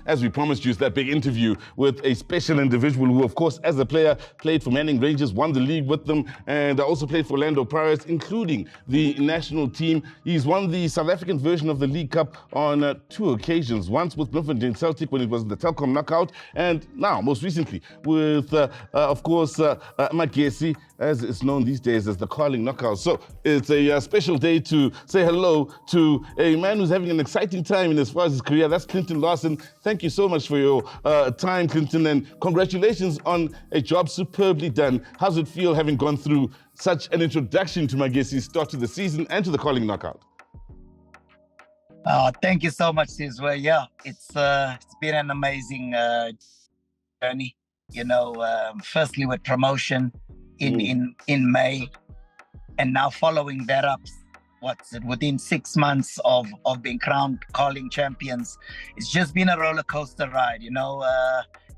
as we promised you, is that big interview with a special individual who, of course, as a player, played for Manning Rangers, won the league with them, and also played for Orlando Pirates, including the national team. He's won the South African version of the League Cup on 2 occasions, once with Bloemfontein Celtic when it was the Telkom knockout, and now, most recently, with, of course, Magesi, as it's known these days as the Carling knockout. So it's a special day to say hello to a man who's having an exciting time in as far as his career. That's Clinton Larsen. Thank you so much for your time, Clinton, and congratulations on a job superbly done. How's it feel having gone through such an introduction to Magesi's start to the season and to the Carling knockout? Thank you so much, Sizwe. Yeah, it's been an amazing journey. You know, firstly with promotion in May, and now following that up, within 6 months of being crowned Carling champions. It's just been a roller coaster ride. You know,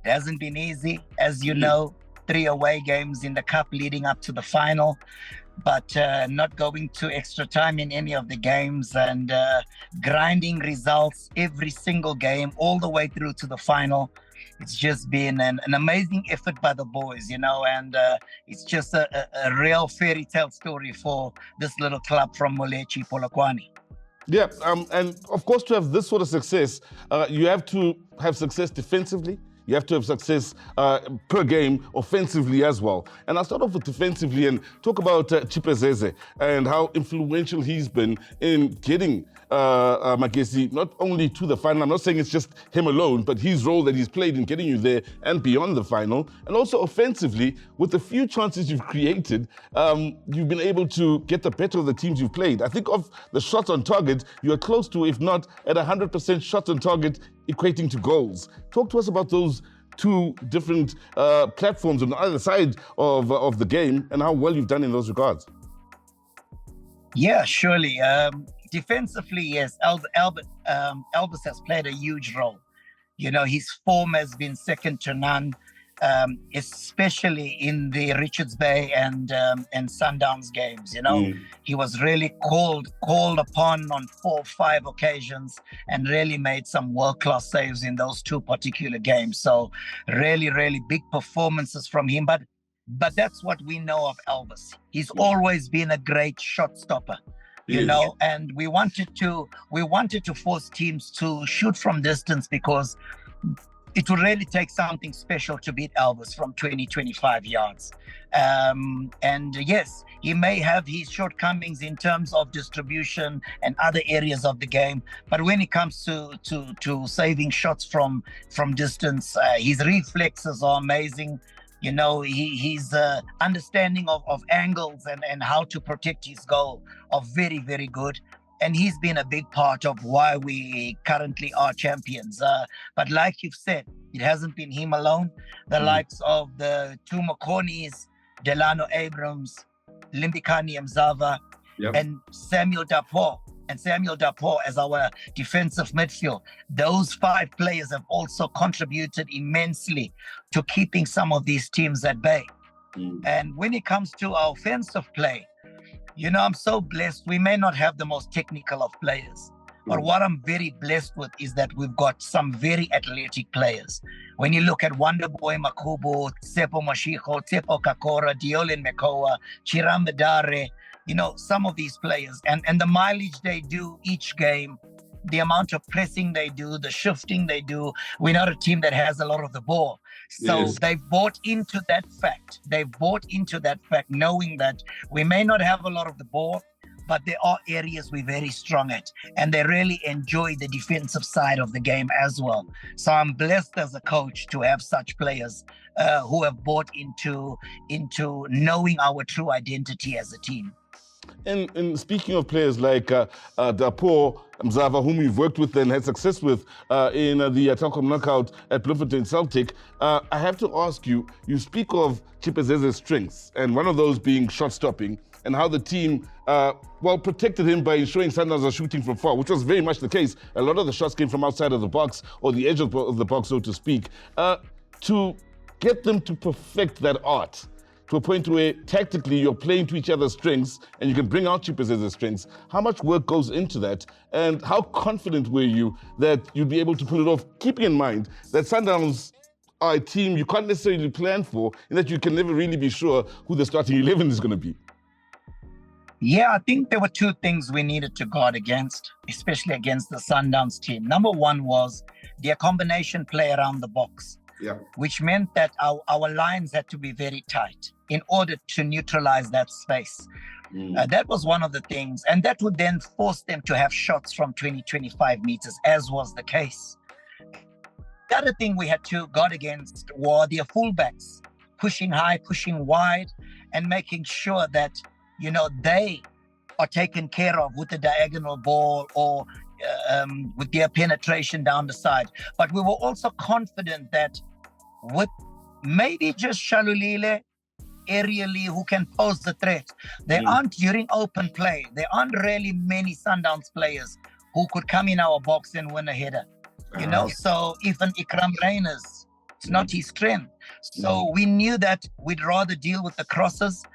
it hasn't been easy, as you know. 3 away games in the cup leading up to the final, but not going to extra time in any of the games, and grinding results every single game all the way through to the final. It's just been an amazing effort by the boys, you know, and it's just a real fairy tale story for this little club from Molechi, Polokwane. Yeah, and of course, to have this sort of success, you have to have success defensively. You have to have success per game offensively as well. And I'll start off with defensively and talk about Chipezeze and how influential he's been in getting Magesi not only to the final. I'm not saying it's just him alone, but his role that he's played in getting you there and beyond the final. And also offensively, with the few chances you've created, you've been able to get the better of the teams you've played. I think of the shots on target, you are close to, if not at 100% shots on target, equating to goals. Talk to us about those 2 different platforms on the other side of the game and how well you've done in those regards. Yeah, surely. Defensively, yes, Elvis has played a huge role. You know, his form has been second to none, especially in the Richards Bay and Sundowns games. You know, he was really called upon on 4 or 5 occasions and really made some world-class saves in those 2 particular games. So really, really big performances from him. But that's what we know of Elvis. He's always been a great shot stopper. You know, and we wanted to force teams to shoot from distance, because it would really take something special to beat Elvis from 20-25 yards. And yes, he may have his shortcomings in terms of distribution and other areas of the game, but when it comes to saving shots from distance, his reflexes are amazing. You know, his understanding of angles and how to protect his goal are very, very good. And he's been a big part of why we currently are champions. But like you've said, it hasn't been him alone. The likes of the 2 Makonis, Delano Abrams, Limbikani Mzava, and Samuel Dapo. And Samuel Dapo as our defensive midfield. Those 5 players have also contributed immensely to keeping some of these teams at bay. And when it comes to our offensive play, you know, I'm so blessed. We may not have the most technical of players, but what I'm very blessed with is that we've got some very athletic players. When you look at Wonderboy Makubu, Tsepo Mashiko, Tsepo Kakora, Diolin Mekoa, Chiram Vedare, you know, some of these players and the mileage they do each game, the amount of pressing they do, the shifting they do. We're not a team that has a lot of the ball. So they've bought into that fact. They've bought into that fact, knowing that we may not have a lot of the ball, but there are areas we're very strong at. And they really enjoy the defensive side of the game as well. So I'm blessed as a coach to have such players who have bought into knowing our true identity as a team. And speaking of players like Dapo Mzava, whom you've worked with and had success with in the Telkom knockout at Bloemfontein Celtic, I have to ask you, you speak of Chipezeze's strengths, and one of those being shot stopping, and how the team, protected him by ensuring Sundowns are shooting from far, which was very much the case. A lot of the shots came from outside of the box, or the edge of the box, so to speak. To get them to perfect that art, to a point where tactically you're playing to each other's strengths and you can bring out your possessive strengths. How much work goes into that, and how confident were you that you'd be able to pull it off, keeping in mind that Sundowns are a team you can't necessarily plan for, and that you can never really be sure who the starting 11 is going to be? Yeah, I think there were two things we needed to guard against, especially against the Sundowns team. Number one was their combination play around the box, which meant that our lines had to be very tight in order to neutralize that space. That was one of the things, and that would then force them to have shots from 20, 25 meters, as was the case. The other thing we had to guard against were their fullbacks, pushing high, pushing wide, and making sure that, you know, they are taken care of with the diagonal ball or with their penetration down the side. But we were also confident that with maybe just Shalulile, aerially, who can pose the threat. There aren't, during open play, there aren't really many Sundowns players who could come in our box and win a header. You know, so even Ikram Reyners, it's not his strength. So we knew that we'd rather deal with the crosses,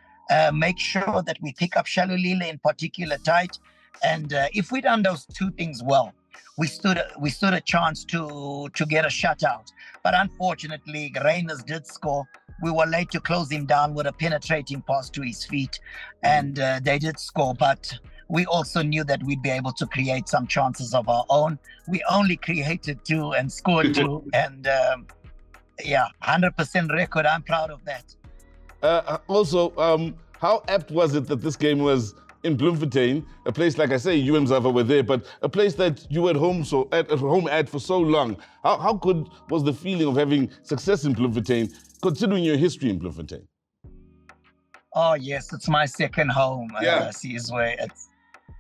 make sure that we pick up Shalulile in particular tight. And if we'd done those two things well, we stood a chance to get a shutout. But unfortunately, Reyners did score. We were late to close him down with a penetrating pass to his feet, and they did score. But we also knew that we'd be able to create some chances of our own. We only created two and scored two, and 100% record. I'm proud of that. Also, how apt was it that this game was in Bloemfontein, a place, like I say, you and Zava were there, but a place that you were at home at for so long? How good was the feeling of having success in Bloemfontein, considering your history in Bloemfontein? Oh, yes, it's my second home, Sizwe. It's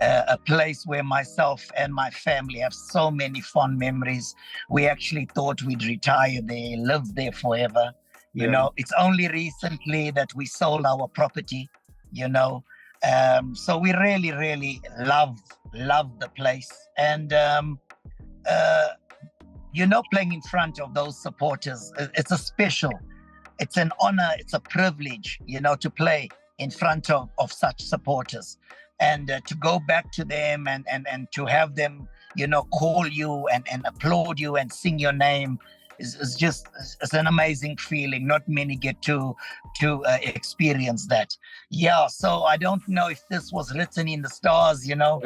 a place where myself and my family have so many fond memories. We actually thought we'd retire there, live there forever. You know, it's only recently that we sold our property, you know. So we really, really love the place. And, you know, playing in front of those supporters, it's it's an honor, it's a privilege, you know, to play in front of such supporters. And to go back to them and to have them, you know, call you and applaud you and sing your name is just, it's an amazing feeling. Not many get to experience that. Yeah, so I don't know if this was written in the stars, you know,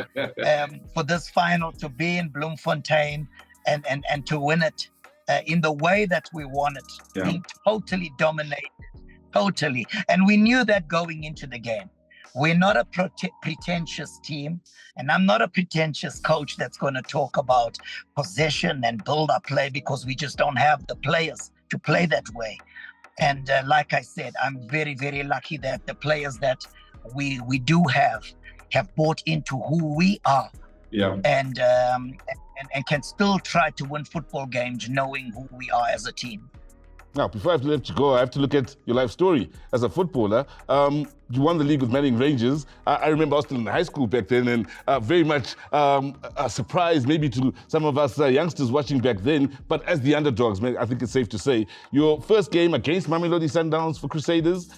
for this final to be in Bloemfontein and to win it in the way that we won it, being totally dominated, totally. And we knew that going into the game. We're not a pretentious team, and I'm not a pretentious coach that's going to talk about possession and build-up play, because we just don't have the players to play that way. And like I said, I'm very, very lucky that the players that we do have bought into who we are, and can still try to win football games knowing who we are as a team. Now, before I have to let you go, I have to look at your life story as a footballer. You won the league with Manning Rangers. I remember I was still in high school back then, and very much a surprise maybe to some of us youngsters watching back then, but as the underdogs, I think it's safe to say. Your first game against Mamelodi Sundowns for Crusaders,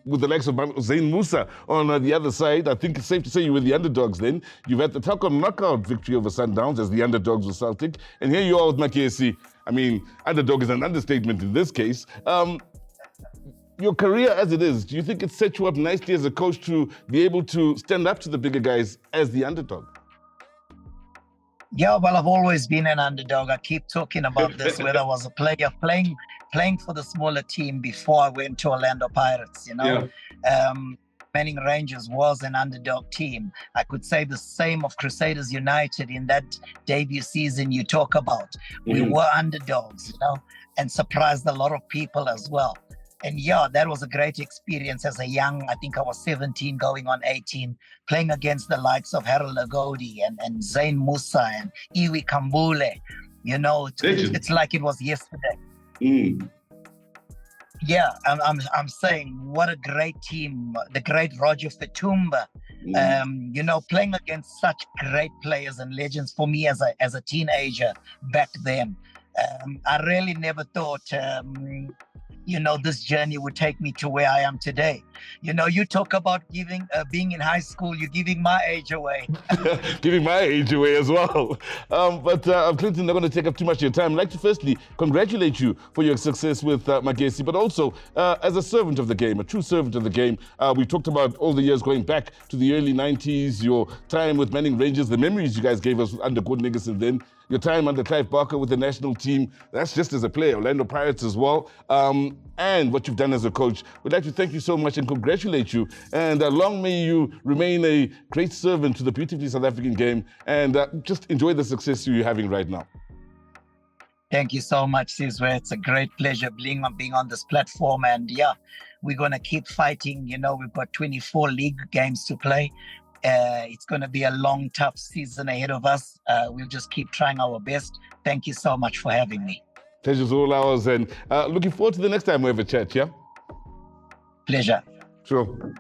with the likes of Zain Musa on the other side, I think it's safe to say you were the underdogs then. You've had the Telkom knockout victory over Sundowns as the underdogs with Celtic, and here you are with Makiesi. I mean, underdog is an understatement in this case. Your career as it is, do you think it set you up nicely as a coach to be able to stand up to the bigger guys as the underdog? Yeah, well, I've always been an underdog. I keep talking about this, whether I was a player playing for the smaller team before I went to Orlando Pirates, you know. Manning Rangers was an underdog team. I could say the same of Crusaders United in that debut season you talk about. We were underdogs, you know, and surprised a lot of people as well. And yeah, that was a great experience as a young, I think I was 17 going on 18, playing against the likes of Harold Lagodi and Zain Musa and Iwi Kambule. You know, it's like it was yesterday. Yeah, I'm saying what a great team, the great Roger Fatumba. You know, playing against such great players and legends for me as a teenager back then. I really never thought, this journey would take me to where I am today. You talk about being in high school, you're giving my age away. Giving my age away as well. But Clinton, not going to take up too much of your time. I'd like to firstly congratulate you for your success with Magesi, but also as a servant of the game, a true servant of the game. We talked about all the years going back to the early 90s, your time with Manning Rangers, the memories you guys gave us under Gordon Nicholson then, your time under Clive Barker with the national team. That's just as a player, Orlando Pirates as well. And what you've done as a coach. We'd like to thank you so much and congratulate you. And long may you remain a great servant to the beautifully South African game and just enjoy the success you're having right now. Thank you so much, Sizwe. It's a great pleasure being on this platform. And yeah, we're going to keep fighting. We've got 24 league games to play. It's going to be a long, tough season ahead of us. We'll just keep trying our best. Thank you so much for having me. Pleasure's all ours, and looking forward to the next time we have a chat, yeah? Pleasure. Sure.